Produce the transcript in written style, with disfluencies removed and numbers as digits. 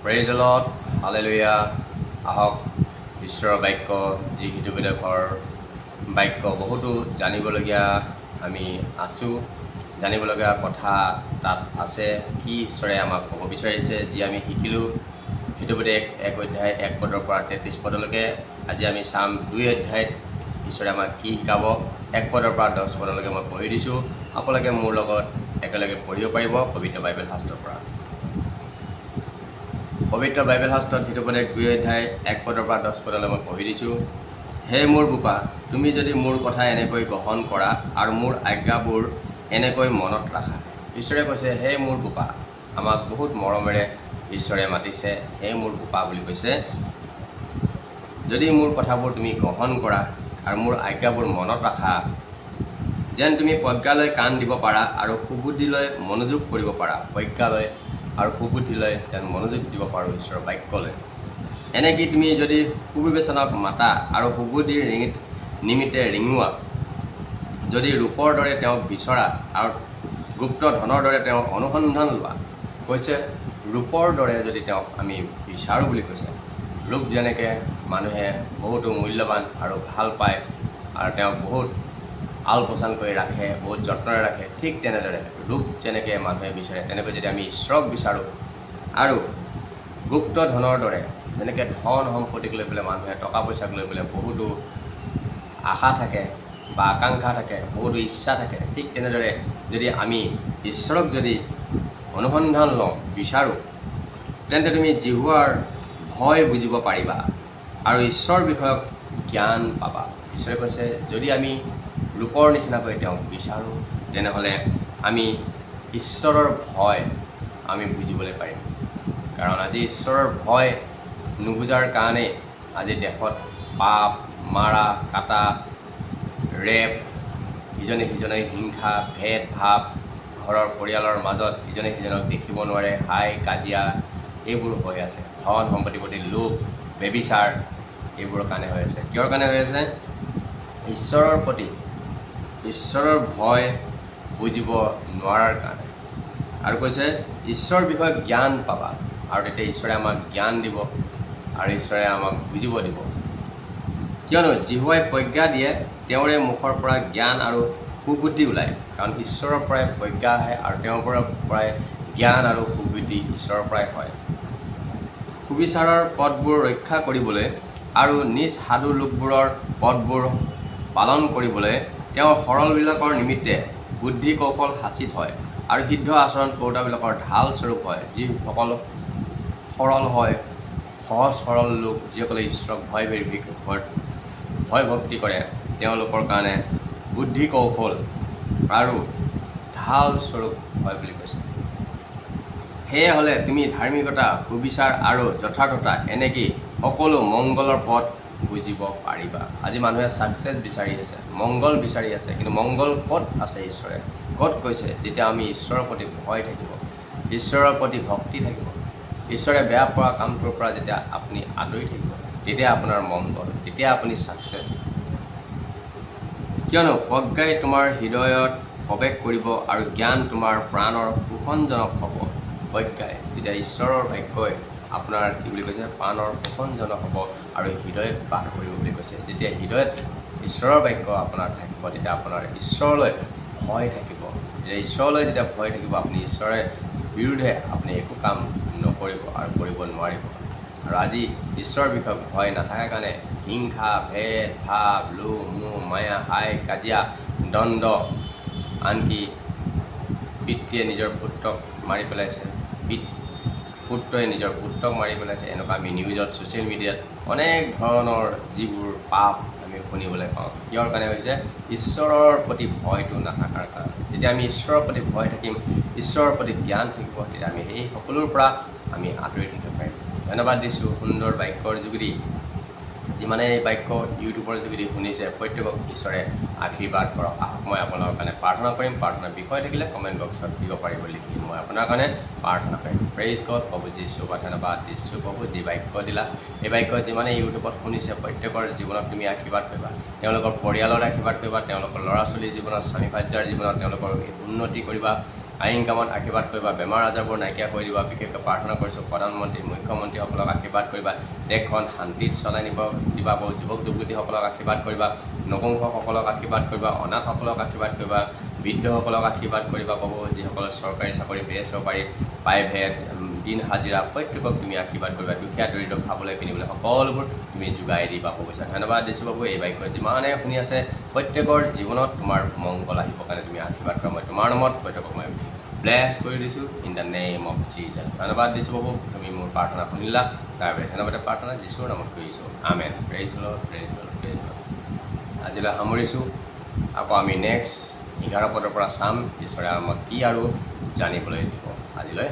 Praise the lord, hallelujah. আহক ঈশ্বৰৰ বাক্য, যি হৃদয়বিদায়কৰ বাক্য, বহুতো জানিবলগীয়া আমি আছোঁ, জানিবলগীয়া কথা তাত আছে। কি ঈশ্বৰে আমাক ক'ব বিচাৰিছে, যি আমি শিকিলোঁ হৃদয়বিদায় 1 অধ্যায় 1 পদৰ পৰা 33 পদলৈকে। আজি আমি চাম 2 অধ্যায়ত ঈশ্বৰে আমাক কি শিকাব। 1 পদৰ পৰা 10 পদলৈকে মই পঢ়ি দিছোঁ, আপোনালোকে মোৰ লগত একেলগে পঢ়িব পাৰিব পবিত্ৰ বাইবেল শাস্ত্ৰৰ পৰা। পবিত্ৰ বাইবেল শাস্ত্ৰত হৃদয়বিদায় 2 অধ্যায় 1 পদৰ পৰা 10 পদলৈ মই পঢ়ি দিছোঁ। হে মোৰ বোপা, তুমি যদি মোৰ কথা এনেকৈ গ্ৰহণ কৰা আৰু মোৰ আজ্ঞাবোৰ এনেকৈ মনত ৰাখা। ঈশ্বৰে কৈছে, হে মোৰ বোপা। আমাক বহুত মৰমেৰে ঈশ্বৰে মাতিছে, হে মোৰ বোপা বুলি কৈছে। যদি মোৰ কথাবোৰ তুমি গ্ৰহণ কৰা আৰু মোৰ আজ্ঞাবোৰ মনত ৰাখা, যেন তুমি প্ৰজ্ঞালৈ কাণ দিব পাৰা আৰু সুবুদ্ধিলৈ মনোযোগ কৰিব পাৰা। প্ৰজ্ঞালৈ আৰু সুবুদ্ধিলৈ যেন মনোযোগ দিব পাৰোঁ ঈশ্বৰৰ বাক্যলৈ। এনেকৈ তুমি যদি সুবিবেচনাক মাতা আৰু সুবুদ্ধিৰ নিমিত্তে ৰিঙোৱা, যদি ৰূপৰ দৰে তেওঁক বিচৰা আৰু গুপ্ত ধনৰ দৰে তেওঁক অনুসন্ধান লোৱা। কৈছে ৰূপৰ দৰে যদি তেওঁক আমি বিচাৰোঁ বুলি কৈছে। ৰূপ যেনেকৈ মানুহে বহুতো মূল্যৱান আৰু ভাল পায় আৰু তেওঁক বহুত আলপৈচান কৰি ৰাখে, বহুত যত্নৰে ৰাখে, ঠিক তেনেদৰে ৰূপ যেনেকৈ মানুহে বিচাৰে, তেনেকৈ যদি আমি ঈশ্বৰক বিচাৰোঁ আৰু গুপ্ত ধনৰ দৰে, যেনেকৈ ধন সম্পত্তিক লৈ পেলাই মানুহে টকা পইচাক লৈ পেলাই বহুতো আশা থাকে বা আকাংক্ষা থাকে, বহুতো ইচ্ছা থাকে, ঠিক তেনেদৰে যদি আমি ঈশ্বৰক যদি অনুসন্ধান লওঁ, বিচাৰোঁ, তেন্তে তুমি জিহুৱাৰ ভয় বুজিব পাৰিবা আৰু ঈশ্বৰ বিষয়ক জ্ঞান পাবা। ঈশ্বৰে কৈছে, যদি আমি ৰূপৰ নিচিনাকৈ তেওঁক বিচাৰোঁ, তেনেহ'লে আমি ঈশ্বৰৰ ভয় আমি বুজিবলৈ পাৰিম। কাৰণ আজি ঈশ্বৰৰ ভয় নুবুজাৰ কাৰণেই আজি দেশত পাপ, মাৰা কাটা, ৰেপ, ইজনে সিজনে হিংসা, ভেদ ভাৱ, ঘৰৰ পৰিয়ালৰ মাজত ইজনে সিজনক দেখিব নোৱাৰে, হাই কাজিয়া, এইবোৰ হৈ আছে। ধন সম্পত্তিৰ প্ৰতি লোভ, ব্যভিচাৰ, এইবোৰৰ কাৰণে হৈ আছে। কিহৰ কাৰণে হৈ আছে? ঈশ্বৰৰ প্ৰতি ঈশ্বৰৰ ভয় বুজিব নোৱাৰাৰ কাৰণে। আৰু কৈছে ঈশ্বৰৰ বিষয়ে জ্ঞান পাবা, আৰু তেতিয়া ঈশ্বৰে আমাক জ্ঞান দিব আৰু ঈশ্বৰে আমাক বুজিব দিব। কিয়নো জিহুৱাই প্ৰজ্ঞা দিয়ে, তেওঁৰে মুখৰ পৰা জ্ঞান আৰু সুবুদ্ধি ওলায়। কাৰণ ঈশ্বৰৰ পৰাই প্ৰজ্ঞা আহে আৰু তেওঁৰ পৰাই জ্ঞান আৰু সুবুদ্ধি ঈশ্বৰৰ পৰাই হয়। সুবিচাৰৰ পথবোৰ ৰক্ষা কৰিবলৈ আৰু নিজ সাধু লোকবোৰৰ পথবোৰ পালন কৰিবলৈ তেওঁ সৰলবিলাকৰ নিমিত্তে বুদ্ধি কৌশল সাঁচি থয় আৰু সিদ্ধ আচৰণ কৰোঁতাবিলাকৰ ঢাল স্বৰূপ হয়। যিসকল সৰল হয়, সহজ সৰল লোক, যিসকলে ঈশ্বৰক ভয় ভক্তি কৰে, তেওঁলোকৰ কাৰণে বুদ্ধি কৌশল আৰু ঢাল স্বৰূপ হয় বুলি কৈছে। সেয়ে হ'লে তুমি ধাৰ্মিকতা, সুবিচাৰ আৰু যথাৰ্থতা, এনেকৈ সকলো মংগলৰ পথ বুজিব পাৰিবা। আজি মানুহে ছাকচেছ বিচাৰি আছে, মংগল বিচাৰি আছে, কিন্তু মংগল ক'ত আছে? ঈশ্বৰে ক'ত কৈছে? যেতিয়া আমি ঈশ্বৰৰ প্ৰতি ভয় থাকিব, ঈশ্বৰৰ প্ৰতি ভক্তি থাকিব, ঈশ্বৰে বেয়া পোৱা কামটোৰ পৰা যেতিয়া আপুনি আঁতৰি থাকিব, তেতিয়া আপোনাৰ মংগল, তেতিয়া আপুনি ছাকচেছ। কিয়নো প্ৰজ্ঞাই তোমাৰ হৃদয়ত প্ৰৱেশ কৰিব আৰু জ্ঞান তোমাৰ প্ৰাণৰ পোষণজনক হ'ব। প্ৰজ্ঞাই, যেতিয়া ঈশ্বৰৰ বাক্যই আপোনাৰ কি বুলি কৈছে? প্ৰাণৰ পোষণজনক হ'ব আৰু হৃদয়ত বাস কৰিব বুলি কৈছে। যেতিয়া হৃদয়ত ঈশ্বৰৰ বাক্য আপোনাৰ থাকিব, তেতিয়া আপোনাৰ ঈশ্বৰলৈ ভয় থাকিব। যেতিয়া ঈশ্বৰলৈ যেতিয়া ভয় থাকিব, আপুনি ঈশ্বৰৰ বিৰুদ্ধে আপুনি একো কাম নকৰিব আৰু কৰিব নোৱাৰিব। আৰু আজি ঈশ্বৰৰ বিষয়ে ভয় নাথাকাৰ কাৰণে হিংসা, ভেদ ভাৱ, লোভ, মোহ, মায়া, হাই কাজিয়া, দ্বন্দ্ব, আনকি পিতৃয়ে নিজৰ পুত্ৰক মাৰি পেলাইছে, পুত্ৰই নিজৰ পুত্ৰক মাৰি পেলাইছে। এনেকুৱা আমি নিউজত, ছ'চিয়েল মিডিয়াত অনেক ধৰণৰ যিবোৰ পাপ আমি শুনিবলৈ পাওঁ। কিহৰ কাৰণে হৈছে? ঈশ্বৰৰ প্ৰতি ভয়টো নাথাকাৰ কাৰণে। যেতিয়া আমি ঈশ্বৰৰ প্ৰতি ভয় থাকিম, ঈশ্বৰৰ প্ৰতি জ্ঞান থাকিব, তেতিয়া আমি সেই সকলোৰ পৰা আমি আঁতৰি থাকিব পাৰিম। ধন্যবাদ দিছোঁ সুন্দৰ বাক্যৰ যোগেদি। যিমানে এই বাক্য ইউটিউবৰ যোগেদি শুনিছে, প্ৰত্যেকক ঈশ্বৰে আশীৰ্বাদ কৰক। আহক মই আপোনাৰ কাৰণে প্ৰাৰ্থনা কৰিম। প্ৰাৰ্থনাৰ বিষয় থাকিলে কমেণ্ট বক্সত দিব পাৰিব লিখি। মই আপোনাৰ কাৰণে প্ৰাৰ্থনা কৰিম। Praise god. প্ৰভু যীশু বা ধন্যবাদ দিছোঁ প্ৰভু, যি বাক্য দিলা, এই বাক্য যিমানে ইউটিউবত শুনিছে, প্ৰত্যেকৰ জীৱনত তুমি আশীৰ্বাদ কৰিবা, তেওঁলোকৰ পৰিয়ালৰ আশীৰ্বাদ কৰিবা, তেওঁলোকৰ ল'ৰা ছোৱালীৰ জীৱনত, স্বামী ভাৰ্যাৰ জীৱনত তেওঁলোকৰ উন্নতি কৰিবা, আইন কামত আশীৰ্বাদ কৰিবা, বেমাৰ আজাৰবোৰ নাইকিয়া কৰি দিবা। বিশেষকৈ প্ৰাৰ্থনা কৰিছোঁ প্ৰধানমন্ত্ৰী মুখ্যমন্ত্ৰীসকলক আশীৰ্বাদ কৰিবা, দেশখন শান্তিত চলাই নিব দিবা। যুৱক যুৱতীসকলক আশীৰ্বাদ কৰিবা, নপুংসকলক আশীৰ্বাদ কৰিবা, অনাথসকলক আশীৰ্বাদ কৰিবা, বৃদ্ধসকলক আশীৰ্বাদ কৰিবা। প্ৰভু যিসকলে চৰকাৰী চাকৰি, বেচৰকাৰী, প্ৰাইভেট, দিন হাজিৰা, প্ৰত্যেকক তুমি আশীৰ্বাদ কৰিবা। দুখীয়া দৰিদ্ৰ খাবলৈ কিনিবলৈ সকলোবোৰ তুমি যোগাই দিবা প্ৰভু। ধন্যবাদ দিছোঁ প্ৰভু। এই বাক্য যিমানে শুনি আছে প্ৰত্যেকৰ জীৱনত তোমাৰ মংগল আহিবৰ কাৰণে তুমি আশীৰ্বাদ কৰা। মই তোমাৰ নামত প্ৰত্যেকক মই ব্লেছ কৰি দিছোঁ in the name of Jesus. ধন্যবাদ দিছোঁ প্ৰভু, তুমি মোৰ প্ৰাৰ্থনা শুনিলা। তাৰ বাবে ধন্যবাদ প্ৰাৰ্থনা যীশুৰ নামত কৰিছোঁ। আমেন। প্ৰেইজ দি লৰ্ড, প্ৰেইজ দি লৰ্ড, প্ৰেইজ দি লৰ্ড। আজিলৈ সামৰিছোঁ। আকৌ আমি নেক্সট 11 পদৰ পৰা চাম ঈশ্বৰে আমাক কি আৰু জানিবলৈ দিব। আজিলৈ